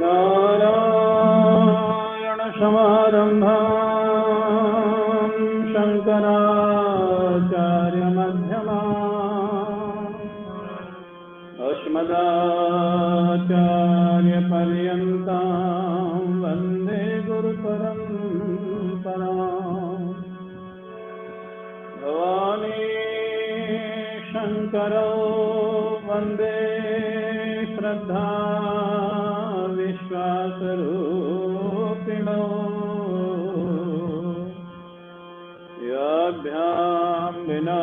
नारायणसमारम्भां शङ्कराचार्यमध्यमाम् अस्मदाचार्यपर्यन्तां वन्दे गुरुपरम्पराम्। भवानी शङ्करो वन्दे श्रद्धा विश्वासरूपिणो याभ्यां विना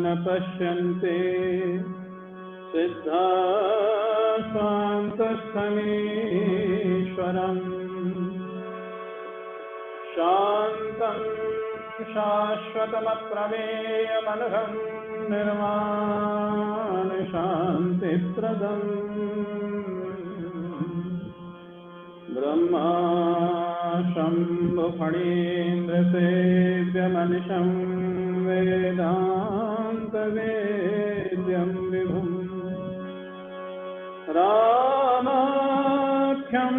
न पश्यन्ति सिद्धा स्वान्तस्थमीश्वरम् शान्तं शाश्वतमप्रमेयमनघं निर्वाणशान्तिप्रदम् ब्रह्मा शम्भुफणीन्द्रसेव्यमनिशं वेदान्तवेद्यं विभुम् रामाख्यं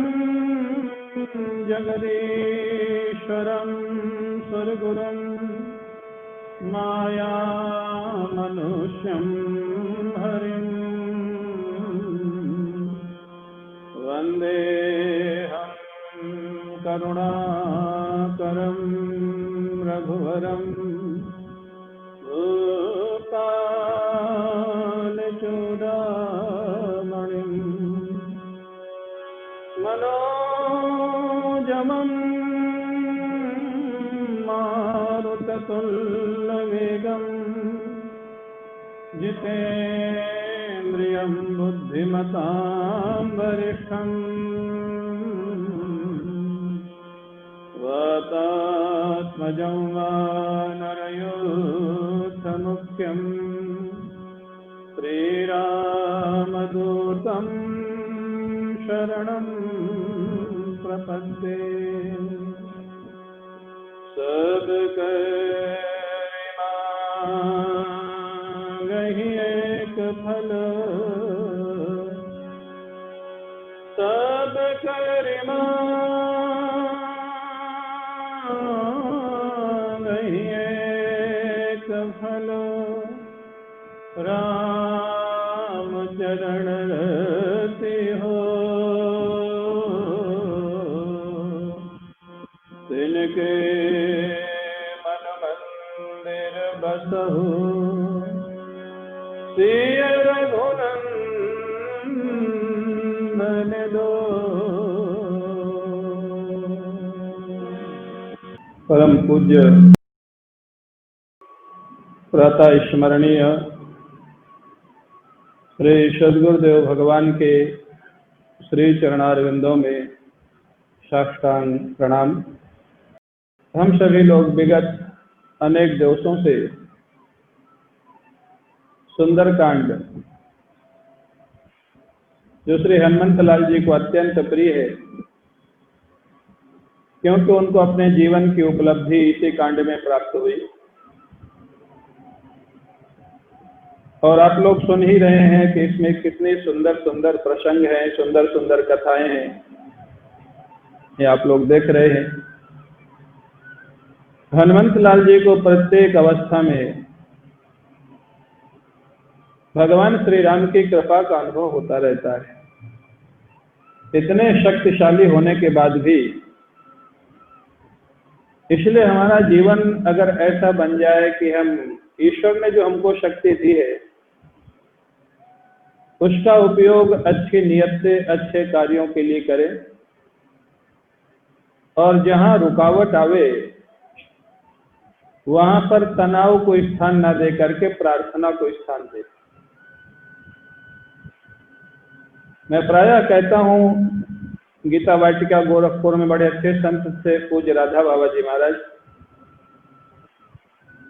जगदीश्वरं सुरगुरुं मायामनुष्यं हरिं वन्देऽहं करुणाकरं रघुवरं भूपालचूडामणिं मनोजमं मारुततुल्यवेगं जितेन्द्रियं बुद्धिमतां वरिष्ठं वातात्मजं वानरयूथमुख्यं श्रीरामदूतं शरणं प्रपद्ये। सबकरिमा गहि एक फल सबकरिमा गहि एक फल राम चरण रति हो तिनके मन मंदिर बसहु सिय रघुनंदन दो। परम पूज्य प्रातः स्मरणीय श्री सद्गुरुदेव भगवान के श्री चरणारविंदों में साष्टांग प्रणाम। हम सभी लोग विगत अनेक दिवसों से सुंदरकांड जो श्री हनुमंतलाल जी को अत्यंत प्रिय है, क्योंकि उनको अपने जीवन की उपलब्धि इसी कांड में प्राप्त हुई, और आप लोग सुन ही रहे हैं कि इसमें कितने सुंदर सुंदर प्रसंग हैं, सुंदर सुंदर कथाएं हैं, ये आप लोग देख रहे हैं। हनुमंतलाल जी को प्रत्येक अवस्था में भगवान श्री राम की कृपा का अनुभव होता रहता है। इतने शक्तिशाली होने के बाद भी, इसलिए हमारा जीवन अगर ऐसा बन जाए कि हम ईश्वर ने जो हमको शक्ति दी है उसका उपयोग अच्छी नियत से अच्छे कार्यों के लिए करें, और जहां रुकावट आवे वहां पर तनाव को स्थान न दे करके प्रार्थना को स्थान दे। मैं प्रायः कहता हूं, गीता वाटिका गोरखपुर में बड़े अच्छे संत थे पूज्य राधा बाबा जी महाराज,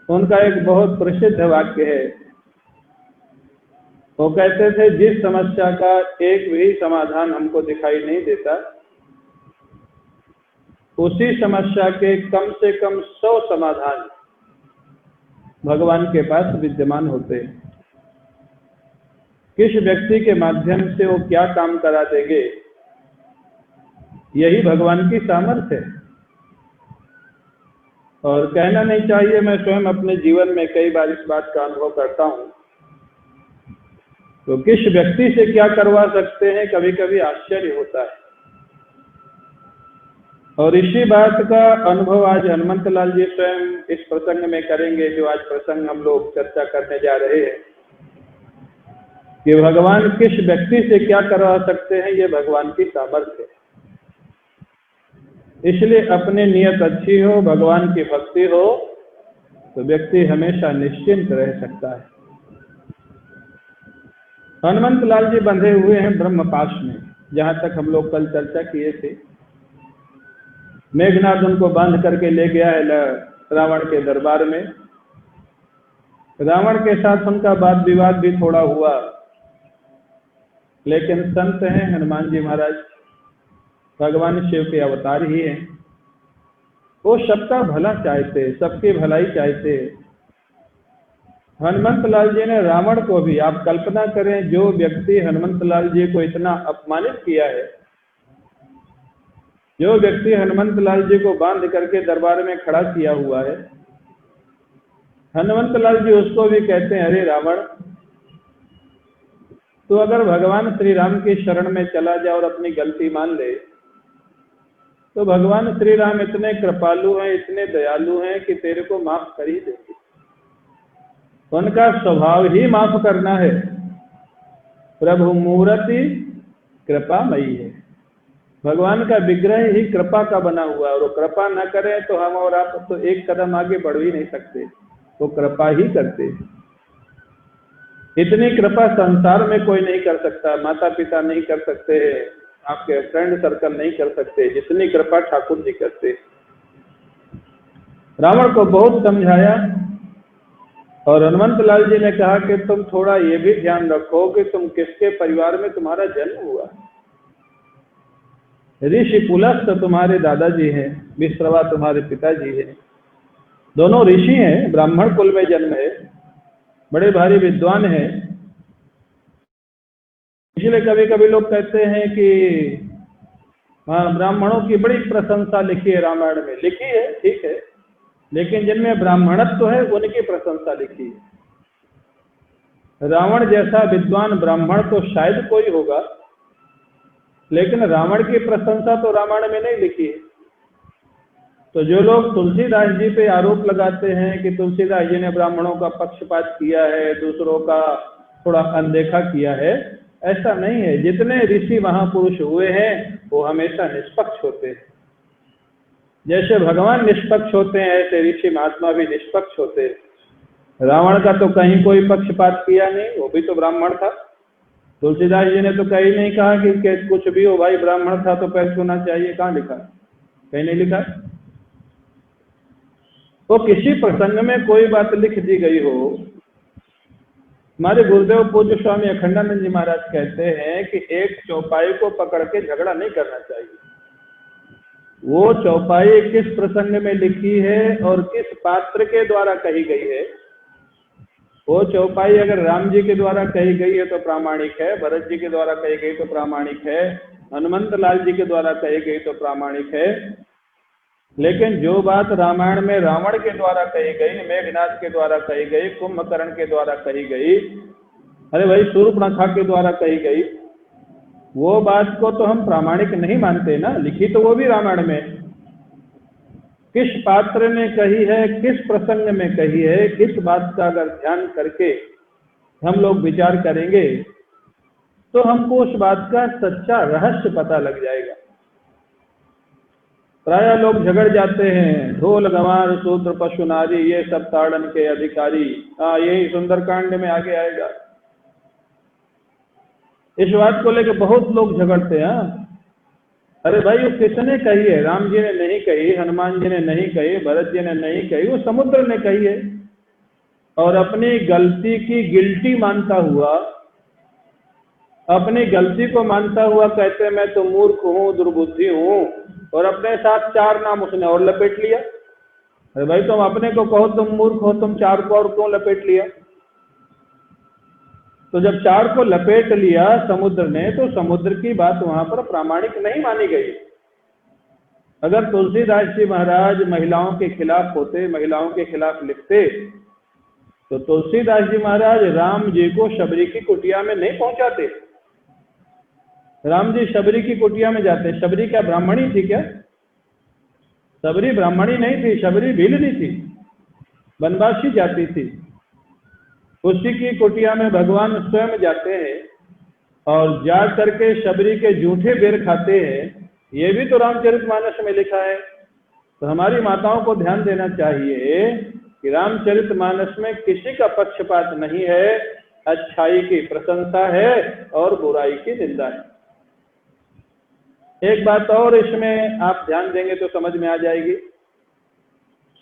उनका एक बहुत प्रसिद्ध वाक्य है। वो कहते थे, जिस समस्या का एक भी समाधान हमको दिखाई नहीं देता, उसी समस्या के कम से कम 100 समाधान भगवान के पास विद्यमान होते हैं। किस व्यक्ति के माध्यम से वो क्या काम करा देंगे यही भगवान की सामर्थ्य है। और कहना नहीं चाहिए, मैं स्वयं अपने जीवन में कई बार इस बात का अनुभव करता हूं। तो किस व्यक्ति से क्या करवा सकते हैं, कभी कभी आश्चर्य होता है। और इसी बात का अनुभव आज हनुमंत लाल जी स्वयं इस प्रसंग में करेंगे, जो आज प्रसंग हम लोग चर्चा करने जा रहे हैं कि भगवान किस व्यक्ति से क्या करवा सकते हैं। ये भगवान की सामर्थ्य है। इसलिए अपनी नियत अच्छी हो, भगवान की भक्ति हो, तो व्यक्ति हमेशा निश्चिंत रह सकता है। हनुमंत लाल जी बंधे हुए हैं ब्रह्मपाश में, जहां तक हम लोग कल चर्चा किए थे। मेघनाथ उनको बांध करके ले गया है रावण के दरबार में। रावण के साथ उनका वाद विवाद भी थोड़ा हुआ, लेकिन संत हैं हनुमान जी महाराज, भगवान शिव के अवतार ही हैं। वो सबका भला चाहते, सबकी भलाई चाहते। हनुमंत लाल जी ने रावण को भी, आप कल्पना करें, जो व्यक्ति हनुमंत लाल जी को इतना अपमानित किया है, जो व्यक्ति हनुमंत लाल जी को बांध करके दरबार में खड़ा किया हुआ है, हनुमंत लाल जी उसको भी कहते हैं, अरे रावण, तो अगर भगवान श्री राम की शरण में चला जाए और अपनी गलती मान ले, तो भगवान श्री राम इतने कृपालु हैं, इतने दयालु हैं कि तेरे को माफ कर ही देंगे। उनका स्वभाव ही माफ करना है। प्रभु मूर्ति कृपामयी है। भगवान का विग्रह ही कृपा का बना हुआ है, और वो कृपा न करें तो हम और आप तो एक कदम आगे बढ़ ही नहीं सकते। वो कृपा ही करते। इतनी कृपा संसार में कोई नहीं कर सकता, माता पिता नहीं कर सकते, आपके फ्रेंड सर्कल नहीं कर सकते, जितनी कृपा ठाकुर जी करते। रावण को बहुत समझाया, और हनुमंत लाल जी ने कहा कि तुम थोड़ा ये भी ध्यान रखो कि तुम किसके परिवार में तुम्हारा जन्म हुआ। ऋषि पुलस्त्य तुम्हारे दादाजी हैं, विश्रवा तुम्हारे पिताजी हैं, दोनों ऋषि हैं, ब्राह्मण कुल में जन्म है, बड़े भारी विद्वान हैं। इसलिए कभी कभी लोग कहते हैं कि हाँ, ब्राह्मणों की बड़ी प्रशंसा लिखी है रामायण में। लिखी है, ठीक है, लेकिन जिनमें ब्राह्मणत्व है उनकी प्रशंसा लिखी है। रावण जैसा विद्वान ब्राह्मण तो शायद कोई होगा, लेकिन रावण की प्रशंसा तो रामायण में नहीं लिखी है। तो जो लोग तुलसीदास जी पे आरोप लगाते हैं कि तुलसीदास जी ने ब्राह्मणों का पक्षपात किया है, दूसरों का थोड़ा अनदेखा किया है, ऐसा नहीं है। जितने ऋषि महापुरुष हुए हैं वो हमेशा निष्पक्ष होते हैं। जैसे भगवान निष्पक्ष होते हैं, ऐसे ऋषि महात्मा भी निष्पक्ष होते हैं। रावण का तो कहीं कोई पक्षपात किया नहीं, वो भी तो ब्राह्मण था। तुलसीदास जी ने तो कहीं नहीं कहा कि कुछ भी हो भाई, ब्राह्मण था तो पैर छूना चाहिए, कहाँ लिखा? कहीं नहीं लिखा। तो किसी प्रसंग में कोई बात लिख दी गई हो, हमारे गुरुदेव पूज्य स्वामी अखंडानंद जी महाराज कहते हैं कि एक चौपाई को पकड़ के झगड़ा नहीं करना चाहिए। वो चौपाई किस प्रसंग में लिखी है और किस पात्र के द्वारा कही गई है। वो चौपाई अगर राम जी के द्वारा कही गई है तो प्रामाणिक है, भरत जी के द्वारा कही गई तो प्रामाणिक है, हनुमंत लाल जी के द्वारा कही गई तो प्रामाणिक है। लेकिन जो बात रामायण में रावण के द्वारा कही गई, मेघनाथ के द्वारा कही गई, कुंभकर्ण के द्वारा कही गई, अरे भाई शूर्पणखा के द्वारा कही गई, वो बात को तो हम प्रामाणिक नहीं मानते ना। लिखी तो वो भी रामायण में, किस पात्र ने कही है, किस प्रसंग में कही है, किस बात का अगर ध्यान करके हम लोग विचार करेंगे तो हमको उस बात का सच्चा रहस्य पता लग जाएगा। प्राय लोग झगड़ जाते हैं, ढोल गंवार शूद्र पशु नारी ये सब ताड़न के अधिकारी। यही सुंदरकांड में आगे आएगा। इस बात को लेकर बहुत लोग झगड़ते हैं। अरे भाई, वो किसने कही है? राम जी ने नहीं कही, हनुमान जी ने नहीं कही, भरत जी ने नहीं कही, वो समुद्र ने कही है। और अपनी गलती की गिल्टी मानता हुआ, अपनी गलती को मानता हुआ कहते मैं तो मूर्ख हूं, दुर्बुद्धि हूं, और अपने साथ 4 नाम उसने और लपेट लिया। अरे भाई, तुम अपने को कहो तुम मूर्ख हो, तुम 4 को और क्यों लपेट लिया? तो जब 4 को लपेट लिया समुद्र ने, तो समुद्र की बात वहां पर प्रामाणिक नहीं मानी गई। अगर तुलसीदास जी महाराज महिलाओं के खिलाफ होते, महिलाओं के खिलाफ लिखते, तो तुलसीदास जी महाराज राम जी को शबरी की कुटिया में नहीं पहुंचाते। राम जी शबरी की कुटिया में जाते। शबरी क्या ब्राह्मणी थी क्या? शबरी ब्राह्मणी नहीं थी, शबरी भीलनी थी, वनवासी जाती थी। उसी की कुटिया में भगवान स्वयं जाते हैं और जा करके शबरी के जूठे बेर खाते हैं। ये भी तो रामचरितमानस में लिखा है। तो हमारी माताओं को ध्यान देना चाहिए कि रामचरितमानस में किसी का पक्षपात नहीं है, अच्छाई की प्रशंसा है और बुराई की निंदा है। एक बात और इसमें आप ध्यान देंगे तो समझ में आ जाएगी।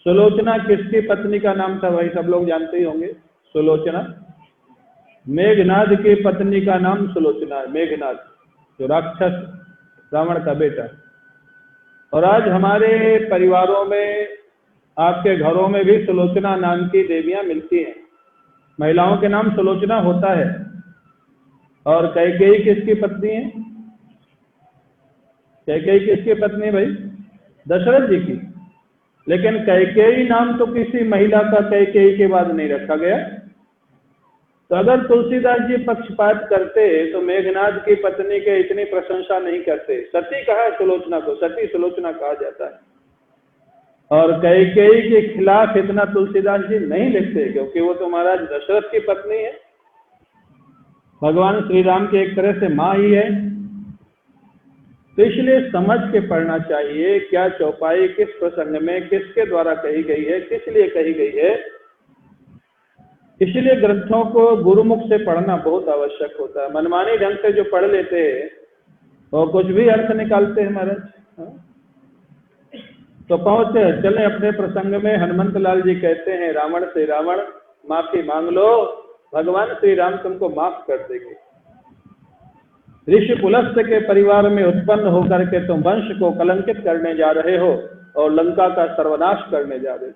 सुलोचना किसकी पत्नी का नाम था? भाई सब लोग जानते ही होंगे। सुलोचना मेघनाद की पत्नी का नाम सुलोचना है। मेघनाद जो राक्षस रावण का बेटा। और आज हमारे परिवारों में, आपके घरों में भी सुलोचना नाम की देवियां मिलती हैं। महिलाओं के नाम सुलोचना होता है। और कैकेयी किसकी पत्नी है? कैकेयी किसकी पत्नी भाई? दशरथ जी की। लेकिन कैकेयी नाम तो किसी महिला का कैकेयी के बाद नहीं रखा गया। तो अगर तुलसीदास जी पक्षपात करते तो मेघनाद की पत्नी के इतनी प्रशंसा नहीं करते। सती कहा है सुलोचना को, सती सुलोचना कहा जाता है। और कैकेयी के खिलाफ इतना तुलसीदास जी नहीं लिखते, क्योंकि वो तो महाराज दशरथ की पत्नी है, भगवान श्री राम की एक तरह से माँ ही है। तो इसलिए समझ के पढ़ना चाहिए क्या चौपाई किस प्रसंग में किसके द्वारा कही गई है, किस लिए कही गई है। इसलिए ग्रंथों को गुरुमुख से पढ़ना बहुत आवश्यक होता है। मनमानी ढंग से जो पढ़ लेते हैं वो कुछ भी अर्थ निकालते हैं महाराज। तो पहुंचे, चले अपने प्रसंग में। हनुमंत लाल जी कहते हैं रावण से, रावण माफी मांग लो, भगवान श्री राम तुमको माफ कर देंगे। ऋषि पुलस्त्य के परिवार में उत्पन्न होकर के तुम वंश को कलंकित करने जा रहे हो और लंका का सर्वनाश करने जा रहे हो।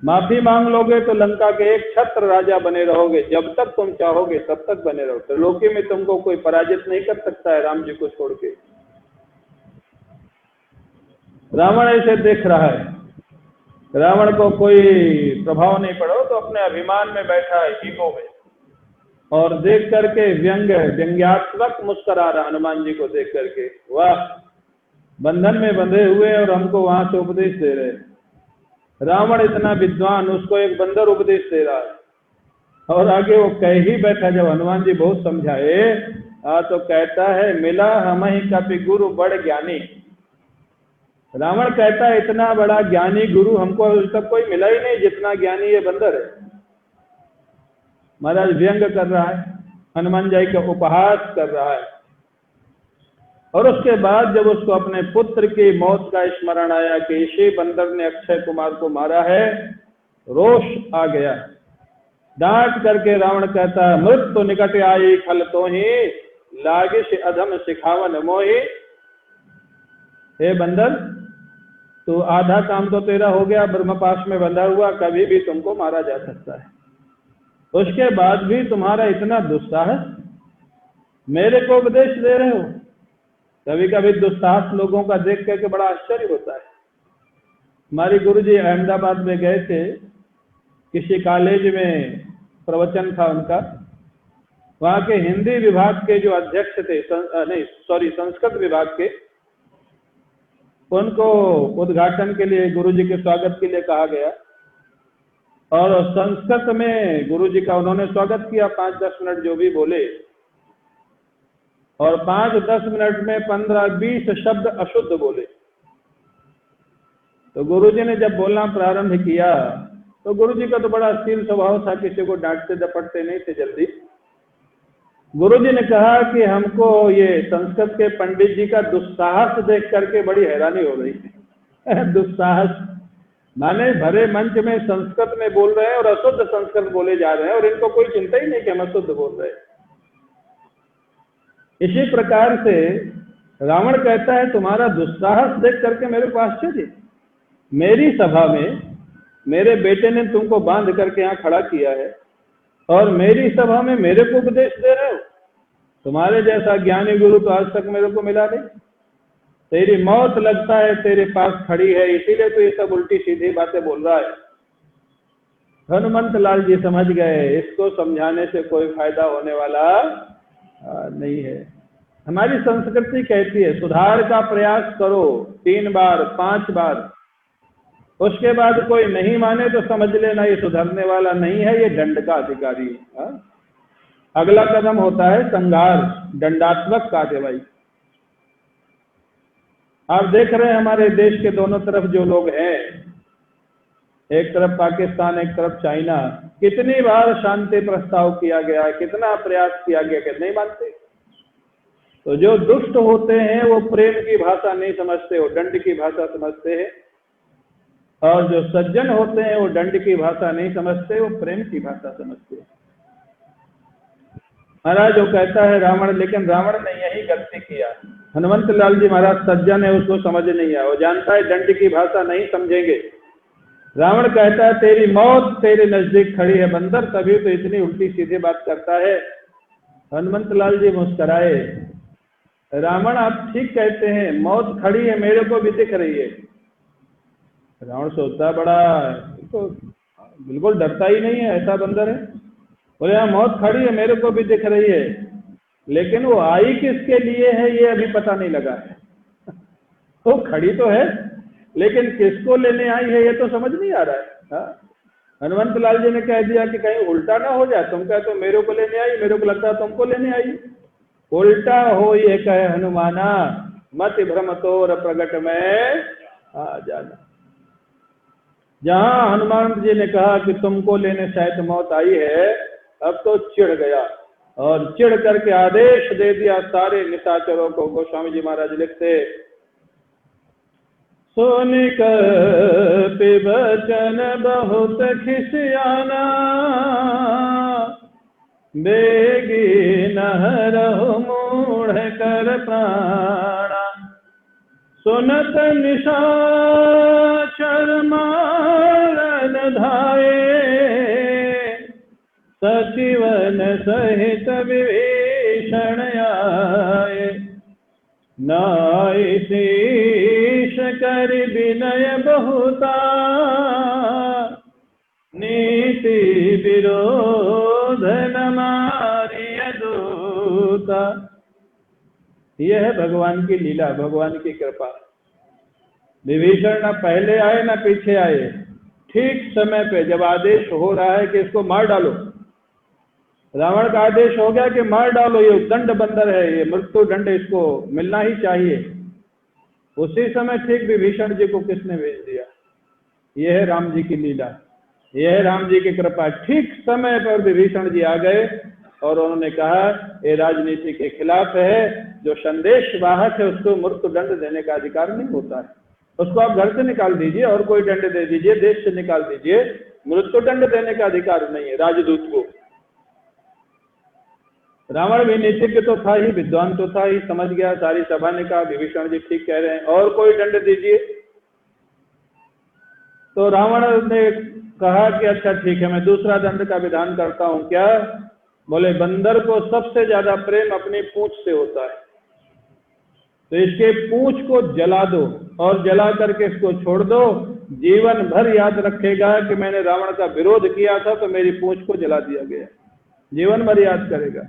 माफी मांग लोगे तो लंका के एक छत्र राजा बने रहोगे, जब तक तुम चाहोगे तब तक बने रहो। त्रिलोकी में तुमको कोई पराजित नहीं कर सकता है राम जी को छोड़ के। रावण ऐसे देख रहा है, रावण को कोई प्रभाव नहीं पड़ा, तो अपने अभिमान में बैठा है, ईगो में, और देख करके व्यंग्यात्मक मुस्कुरा रहा हनुमान जी को देख करके। वाह, बंधन में बंधे हुए और हमको वहां से उपदेश दे रहे। रावण इतना विद्वान, उसको एक बंदर उपदेश दे रहा है। और आगे वो कह ही बैठा, जब हनुमान जी बहुत समझाए तो कहता है मिला हमहि कपि गुरु बड़ ज्ञानी। रावण कहता है इतना बड़ा ज्ञानी गुरु हमको अभी तक कोई मिला ही नहीं जितना ज्ञानी ये बंदर है। महाराज व्यंग कर रहा है, हनुमान जी का उपहास कर रहा है। और उसके बाद जब उसको अपने पुत्र की मौत का स्मरण आया कि इसी बंदर ने अक्षय कुमार को मारा है, रोष आ गया। डांट करके रावण कहता है मृत्यु निकट आई खल तो ही लागिश अधम सिखावन मोही। हे बंदर, तो आधा काम तो तेरा हो गया, ब्रह्मपाश में बंधा हुआ, कभी भी तुमको मारा जा सकता है। उसके बाद भी तुम्हारा इतना दुस्साहस, मेरे को उपदेश दे रहे हो। कभी कभी दुस्साहस लोगों का देख करके बड़ा आश्चर्य होता है। हमारे गुरुजी अहमदाबाद में गए थे, किसी कॉलेज में प्रवचन था उनका। वहां के हिंदी विभाग के जो अध्यक्ष थे, संस्कृत विभाग के, उनको उद्घाटन के लिए गुरुजी के स्वागत के लिए कहा गया। और संस्कृत में गुरुजी का उन्होंने स्वागत किया, 5-10 मिनट जो भी बोले। और 5-10 मिनट में 15-20 शब्द अशुद्ध बोले। तो गुरुजी ने जब बोलना प्रारंभ किया तो गुरुजी का तो बड़ा शील स्वभाव था, किसी को डांटते दपटते नहीं थे जल्दी। गुरुजी ने कहा कि हमको ये संस्कृत के पंडित जी का दुस्साहस देख करके बड़ी हैरानी हो रही है। दुस्साहस माने भरे मंच में संस्कृत में बोल रहे हैं और अशुद्ध संस्कृत बोले जा रहे हैं, और इनको कोई चिंता ही नहीं कि हम अशुद्ध बोल रहे हैं। इसी प्रकार से रावण कहता है तुम्हारा दुस्साहस देख करके मेरे को आश्चर्य। मेरी सभा में मेरे बेटे ने तुमको बांध करके यहाँ खड़ा किया है और मेरी सभा में मेरे को उपदेश दे रहे हो। तुम्हारे जैसा ज्ञानी गुरु तो आज तक मेरे को मिला नहीं। तेरी मौत लगता है तेरे पास खड़ी है, इसीलिए तो ये सब उल्टी सीधी बातें बोल रहा है। हनुमंत लाल जी समझ गए इसको समझाने से कोई फायदा होने वाला नहीं है। हमारी संस्कृति कहती है सुधार का प्रयास करो 3 बार 5 बार, उसके बाद कोई नहीं माने तो समझ लेना ये सुधरने वाला नहीं है, ये दंड का अधिकारी है। अगला कदम होता है संघार, दंडात्मक कार्रवाई। आप देख रहे हैं हमारे देश के दोनों तरफ जो लोग हैं, एक तरफ पाकिस्तान एक तरफ चाइना, कितनी बार शांति प्रस्ताव किया गया, कितना प्रयास किया गया कि नहीं मानते। तो जो दुष्ट होते हैं वो प्रेम की भाषा नहीं समझते, वो दंड की भाषा समझते हैं, और जो सज्जन होते हैं वो दंड की भाषा नहीं समझते, वो प्रेम की भाषा समझते हैं। महाराज जो कहता है रावण, लेकिन रावण ने यही गलती किया। हनुमंत लाल जी महाराज सज्जन है, उसको समझ नहीं आया, वो जानता है दंड की भाषा नहीं समझेंगे। रावण कहता है तेरी मौत तेरे नजदीक खड़ी है बंदर, तभी तो इतनी उल्टी सीधी बात करता है। हनुमंत लाल जी मुस्कराए, रावण आप ठीक कहते हैं, मौत खड़ी है, मेरे को भी दिख रही है। रावण सोचता बड़ा तो बिल्कुल डरता ही नहीं है, ऐसा बंदर है। बोले हाँ मौत खड़ी है, मेरे को भी दिख रही है, लेकिन वो आई किसके लिए है ये अभी पता नहीं लगा है। वो खड़ी तो है लेकिन किसको लेने आई है ये तो समझ नहीं आ रहा है। हनुमंत लाल जी ने कह दिया कि कहीं उल्टा ना हो जाए, तुम कहते हो मेरे को लेने आई, मेरे को लगता है तुमको लेने आई। उल्टा हो ये कहे हनुमाना, मत भ्रम तोर प्रगट में आ जाना। जहां हनुमान जी ने कहा कि तुमको लेने शायद मौत आई है, अब तो चिढ़ गया और चिढ़ करके आदेश दे दिया सारे निशाचरों को। गोस्वामी जी महाराज लिखते, सोनिक पिबचन बहुत खिसियाना, बेगी नहरहु मूढ़ कर प्राणा, सुनत निशाचर मारन धाये, सचिवन सहित विभीषण आए, नाई शीश कर विनय बहुता, नीति विरोध न मारिय दूता। यह है भगवान की लीला, भगवान की कृपा। विभीषण न पहले आए न पीछे आए, ठीक समय पे जब आदेश हो रहा है कि इसको मार डालो, रावण का आदेश हो गया कि मार डालो, ये दंड बंदर है, ये मृत्यु दंड इसको मिलना ही चाहिए, उसी समय ठीक विभीषण जी को किसने भेज दिया। यह है राम जी की लीला, यह है राम जी की कृपा। ठीक समय पर विभीषण जी आ गए और उन्होंने कहा ये राजनीति के खिलाफ है, जो संदेश वाहक है उसको मृत्यु दंड देने का अधिकार नहीं होता है, उसको आप घर से निकाल दीजिए और कोई दंड दे दीजिए, देश से निकाल दीजिए, मृत्यु दंड देने का अधिकार नहीं है राजदूत को। रावण भी नीतिज्ञ तो था ही, विद्वान तो था ही, समझ गया। सारी सभा ने कहा विभीषण जी ठीक कह रहे हैं, और कोई दंड दीजिए। तो रावण ने कहा कि अच्छा ठीक है, मैं दूसरा दंड का विधान करता हूं। क्या? बोले बंदर को सबसे ज्यादा प्रेम अपनी पूंछ से होता है, तो इसके पूंछ को जला दो और जला करके इसको छोड़ दो, जीवन भर याद रखेगा कि मैंने रावण का विरोध किया था तो मेरी पूंछ को जला दिया गया, जीवन भर याद करेगा।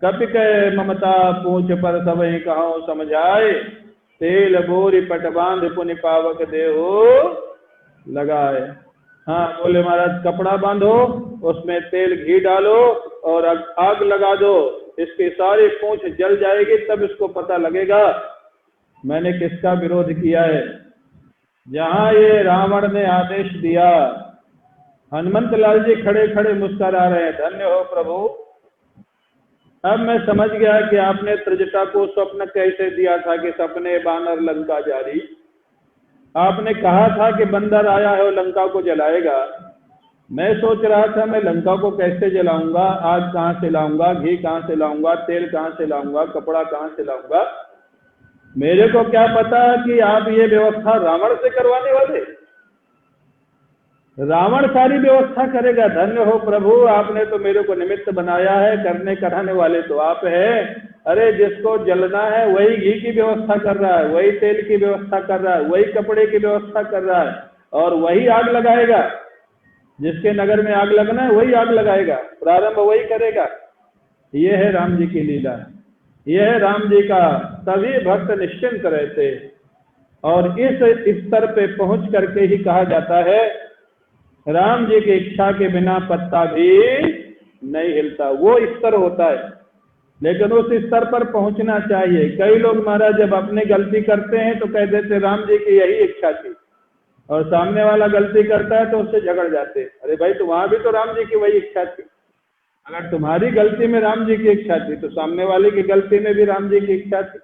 कपि कह ममता पूंछ पर सबहि कहो समझाए, तेल बोरी पट बांध पुनि पावक देहो लगाए। हाँ बोले महाराज कपड़ा बांधो, उसमें तेल घी डालो और आग लगा दो, इसकी सारी पूंछ जल जाएगी, तब इसको पता लगेगा मैंने किसका विरोध किया है। जहां ये रावण ने आदेश दिया, हनुमंत लाल जी खड़े खड़े मुस्कुरा रहे हैं, धन्य हो प्रभु, अब मैं समझ गया कि आपने त्रिजटा को स्वप्न कैसे दिया था कि सपने बानर लंका जारी। आपने कहा था कि बंदर आया है और लंका को जलाएगा। मैं सोच रहा था मैं लंका को कैसे जलाऊंगा, आग कहां से लाऊंगा, घी कहां से लाऊंगा, तेल कहां से लाऊंगा, कपड़ा कहां से लाऊंगा। मेरे को क्या पता कि आप ये व्यवस्था रावण से करवाने वाले। रावण सारी व्यवस्था करेगा। धन्य हो प्रभु, आपने तो मेरे को निमित्त बनाया है, करने कराने वाले तो आप हैं। अरे जिसको जलना है वही घी की व्यवस्था कर रहा है, वही तेल की व्यवस्था कर रहा है, वही कपड़े की व्यवस्था कर रहा है और वही आग लगाएगा। जिसके नगर में आग लगना है वही आग लगाएगा, प्रारंभ वही करेगा। ये है राम जी की लीला, ये है राम जी का। सभी भक्त निश्चिंत रहते और इस स्तर पे पहुंच करके ही कहा जाता है राम जी की इच्छा के बिना पत्ता भी नहीं हिलता। वो स्तर होता है, लेकिन उस स्तर पर पहुंचना चाहिए। कई लोग महाराज जब अपनी गलती करते हैं तो कह देते राम जी की यही इच्छा थी, और सामने वाला गलती करता है तो उससे झगड़ जाते। अरे भाई, तो वहां भी तो राम जी की वही इच्छा थी। अगर तुम्हारी गलती में राम जी की इच्छा थी तो सामने वाले की गलती में भी राम जी की इच्छा थी।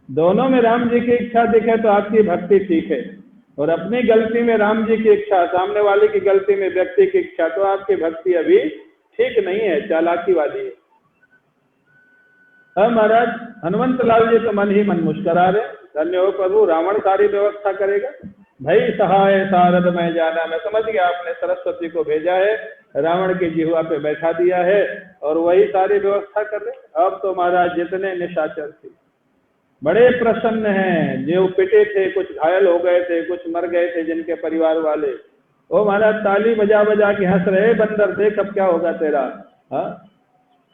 दोनों में राम जी की इच्छा दिखे तो आपकी भक्ति ठीक है, और अपनी गलती में राम जी की इच्छा, सामने वाले की गलती में व्यक्ति की इच्छा, तो आपकी भक्ति अभी ठीक नहीं है, चालाकी वाली है। अब महाराज हनुमंत लाल जी तो मन ही मन मुस्करा रहे, धन्य हो प्रभु, रावण सारी व्यवस्था करेगा। भई सहाय सारद मैं जाना, मैं समझ गया आपने सरस्वती को भेजा है, रावण की जिह्वा पे बैठा दिया है और वही सारी व्यवस्था कर रहे। अब तो महाराज जितने निशाचर थे बड़े प्रसन्न हैं, जो पिटे थे, कुछ घायल हो गए थे, कुछ मर गए थे जिनके परिवार वाले, वो महाराज ताली बजा बजा के हंस रहे, बंदर देख अब क्या होगा तेरा, हाँ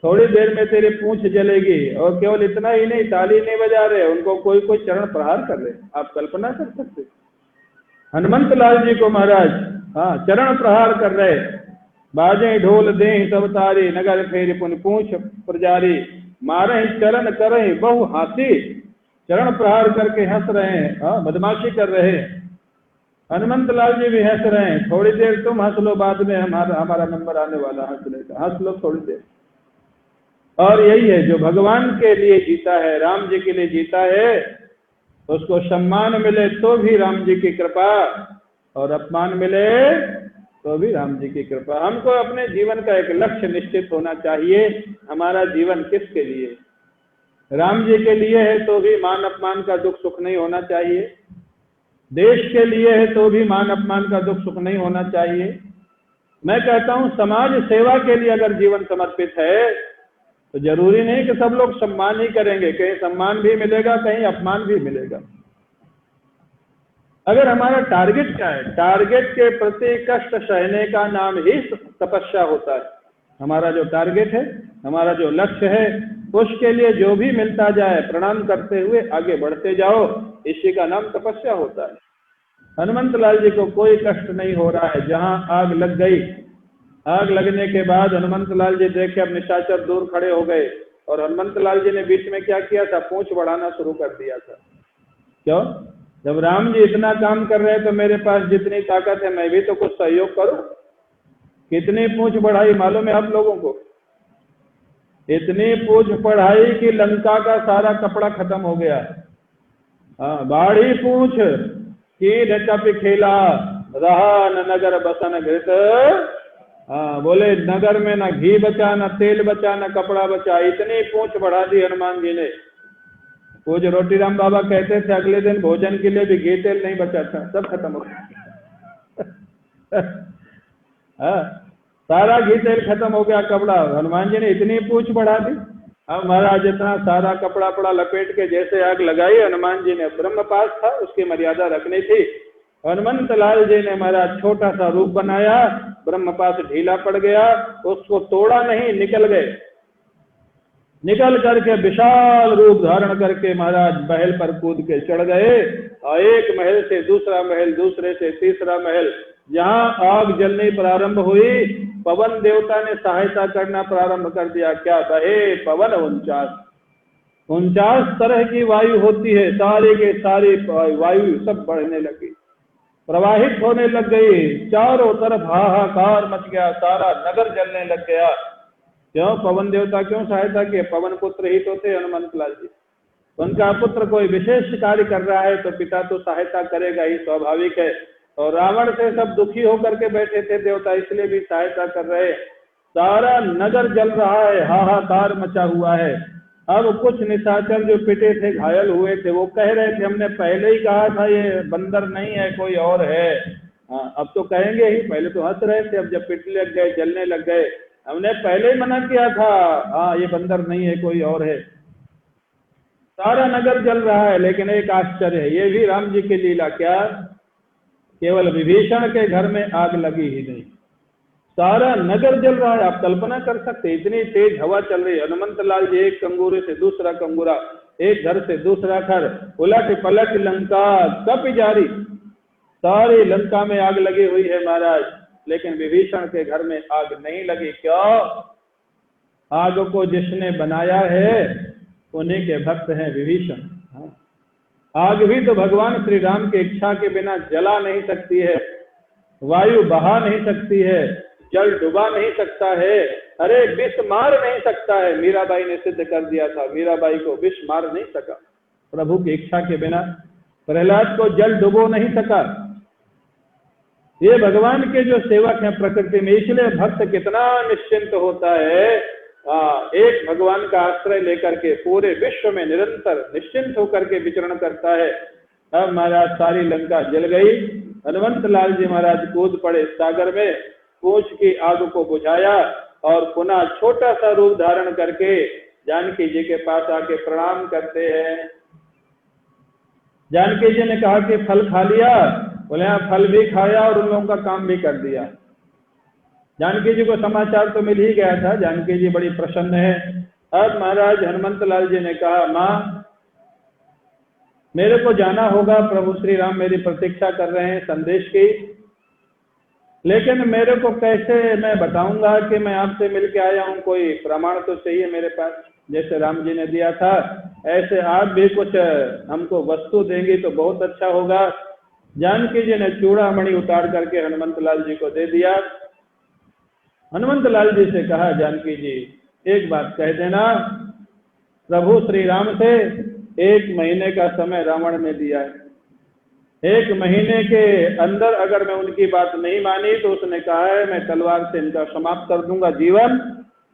थोड़ी देर में तेरी पूंछ जलेगी। और केवल इतना ही नहीं, ताली नहीं बजा रहे, उनको कोई कोई चरण प्रहार कर रहे। आप कल्पना कर सकते हनुमंत लाल जी को महाराज, हाँ चरण प्रहार कर रहे। बाजे ढोल दें सब तारी, नगर फेर पुन पूंछ प्रजारी, मारे चरण करे बहु हाथी। चरण प्रहार करके हंस रहे हैं, हाँ बदमाशी कर रहे हैं। हनुमंत लाल जी भी हंस रहे हैं, थोड़ी देर तुम हंस लो, बाद में हमारा नंबर आने वाला हंसने का, हंस लो थोड़ी देर। और यही है जो भगवान के लिए जीता है, राम जी के लिए जीता है, उसको सम्मान मिले तो भी राम जी की कृपा, और अपमान मिले तो भी राम जी की कृपा। हमको अपने जीवन का एक लक्ष्य निश्चित होना चाहिए, हमारा जीवन किसके लिए, राम जी के लिए है तो भी मान अपमान का दुख सुख नहीं होना चाहिए, देश के लिए है तो भी मान अपमान का दुख सुख नहीं होना चाहिए। मैं कहता हूं समाज सेवा के लिए अगर जीवन समर्पित है तो जरूरी नहीं कि सब लोग सम्मान ही करेंगे, कहीं सम्मान भी मिलेगा, कहीं अपमान भी मिलेगा। अगर हमारा टारगेट क्या है, टारगेट के प्रति कष्ट सहने का नाम ही तपस्या होता है। हमारा जो टारगेट है, हमारा जो लक्ष्य है, उसके लिए जो भी मिलता जाए प्रणाम करते हुए आगे बढ़ते जाओ, इसी का नाम तपस्या होता है। हनुमंत लाल जी को कोई कष्ट नहीं हो रहा है। जहां आग लग गई, आग लगने के बाद हनुमंत लाल जी देखे अब निशाचर दूर खड़े हो गए, और हनुमंत लाल जी ने बीच में क्या किया था, पूंछ बढ़ाना शुरू कर दिया था। क्यों? जब राम जी इतना काम कर रहे हैं तो मेरे पास जितनी ताकत है मैं भी तो कुछ सहयोग करूं। कितनी पूंछ बढ़ाई मालूम है आप लोगों को? इतनी पूंछ बढ़ाई कि लंका का सारा कपड़ा खत्म हो गया। हाँ, बाढ़ी पूंछ की कपि खेला, रहा न नगर बसन घृत। हाँ, बोले नगर में ना घी बचा, ना तेल बचा, ना कपड़ा बचा, इतनी पूंछ बढ़ा दी हनुमान जी ने। पूज्य रोटीराम बाबा कहते थे अगले दिन भोजन के लिए भी घी तेल नहीं बचा था, सब खत्म हो गया। हाँ, सारा घी तेल खत्म हो गया, कपड़ा, हनुमान जी ने इतनी पूंछ बढ़ा दी। अब महाराज इतना सारा कपड़ा पड़ा लपेट के जैसे आग लगाई, हनुमान जी ने, ब्रह्मपाश था उसकी मर्यादा रखनी थी, हनुमंत लाल जी ने महाराज छोटा सा रूप बनाया, ब्रह्मपाश ढीला पड़ गया, उसको तोड़ा नहीं, निकल गए, निकल करके विशाल रूप धारण करके महाराज महल पर कूद के चढ़ गए, और एक महल से दूसरा महल, दूसरे से तीसरा महल, जहां आग जलनी प्रारंभ हुई, पवन देवता ने सहायता करना प्रारंभ कर दिया। क्या बहे पवन 49 तरह की वायु होती है, सारी के सारी वायु सब बढ़ने लगी, प्रवाहित होने लग गई, चारों तरफ हाहाकार मच गया, सारा नगर जलने लग गया। क्यों? पवन देवता क्यों सहायता किए? पवन पुत्र ही तो थे हनुमंत लाल जी। उनका पुत्र कोई विशेष कार्य कर रहा है तो पिता तो सहायता करेगा ही, स्वाभाविक है। और रावण से सब दुखी होकर के बैठे थे देवता, इसलिए भी सहायता कर रहे। सारा नगर जल रहा है, हाहाकार मचा हुआ है। अब कुछ निशाचर जो पिटे थे, घायल हुए थे, वो कह रहे थे हमने पहले ही कहा था ये बंदर नहीं है, कोई और है। हाँ, अब तो कहेंगे ही, पहले तो हंस रहे थे, अब जब पिटने लग गए, जलने लग गए, हमने पहले ही मना किया था, हाँ ये बंदर नहीं है, कोई और है। सारा नगर जल रहा है, लेकिन एक आश्चर्य है, ये भी राम जी की लीला, क्या केवल विभीषण के घर में आग लगी ही नहीं, सारा नगर जल रहा है। आप कल्पना कर सकते हैं, इतनी तेज हवा चल रही है, हनुमंत लाल जी एक कंगूरे से दूसरा कंगूरा, एक घर से दूसरा घर, उलट पलट लंका कप जारी, सारी लंका में आग लगी हुई है महाराज, लेकिन विभीषण के घर में आग नहीं लगी। क्यों? आग को जिसने बनाया है उन्हीं के भक्त हैं विभीषण। आग भी तो भगवान श्री राम की इच्छा के बिना जला नहीं सकती है, वायु बहा नहीं सकती है, जल डुबा नहीं सकता है, अरे विष मार नहीं सकता है। मीराबाई ने सिद्ध कर दिया था, मीराबाई को विष मार नहीं सका प्रभु की इच्छा के बिना, प्रहलाद को जल डुबो नहीं सका। ये भगवान के जो सेवक हैं प्रकृति में, इसलिए भक्त कितना निश्चिंत होता है, एक भगवान का आश्रय लेकर के पूरे विश्व में निरंतर निश्चिंत होकर के विचरण करता है। अब महाराज सारी लंका जल गई, हनुमंत लाल जी महाराज कूद पड़े सागर में, पूछ की आग को बुझाया और पुनः छोटा सा रूप धारण करके जानकी जी के पास आके प्रणाम करते हैं। जानकी जी ने कहा कि फल खा लिया? बोले हाँ, फल भी खाया और उन लोगों का काम भी कर दिया। जानकी जी को समाचार तो मिल ही गया था, जानकी जी बड़ी प्रसन्न है। अब महाराज हनुमंत लाल जी ने कहा, माँ मेरे को जाना होगा, प्रभु श्री राम मेरी प्रतीक्षा कर रहे हैं संदेश की, लेकिन मेरे को कैसे मैं बताऊंगा कि मैं आपसे मिलके आया हूं, कोई प्रमाण तो चाहिए मेरे पास, जैसे राम जी ने दिया था ऐसे आप भी कुछ हमको वस्तु देंगी तो बहुत अच्छा होगा। जानकी जी ने चूड़ामणि उतार करके हनुमंत लाल जी को दे दिया। हनुमंत लाल जी से कहा, जानकी जी एक बात कह देना, प्रभु श्री राम से 1 महीने का समय रावण ने दिया है, 1 महीने के अंदर अगर मैं उनकी बात नहीं मानी तो उसने कहा है मैं तलवार से इनका समाप्त कर दूंगा जीवन।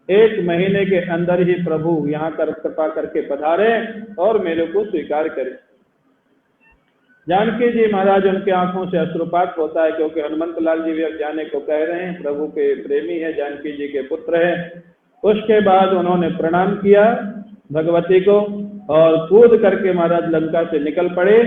1 महीने के अंदर ही प्रभु यहाँ कर कृपा करके पधारे और मेरे को स्वीकार करें। जानकी जी महाराज उनके आंखों से अश्रुपात होता है, क्योंकि हनुमंत लाल जी भी अब जाने को कह रहे हैं, प्रभु के प्रेमी है, जानकी जी के पुत्र हैं। उसके बाद उन्होंने प्रणाम किया भगवती को और कूद करके महाराज लंका से निकल पड़े।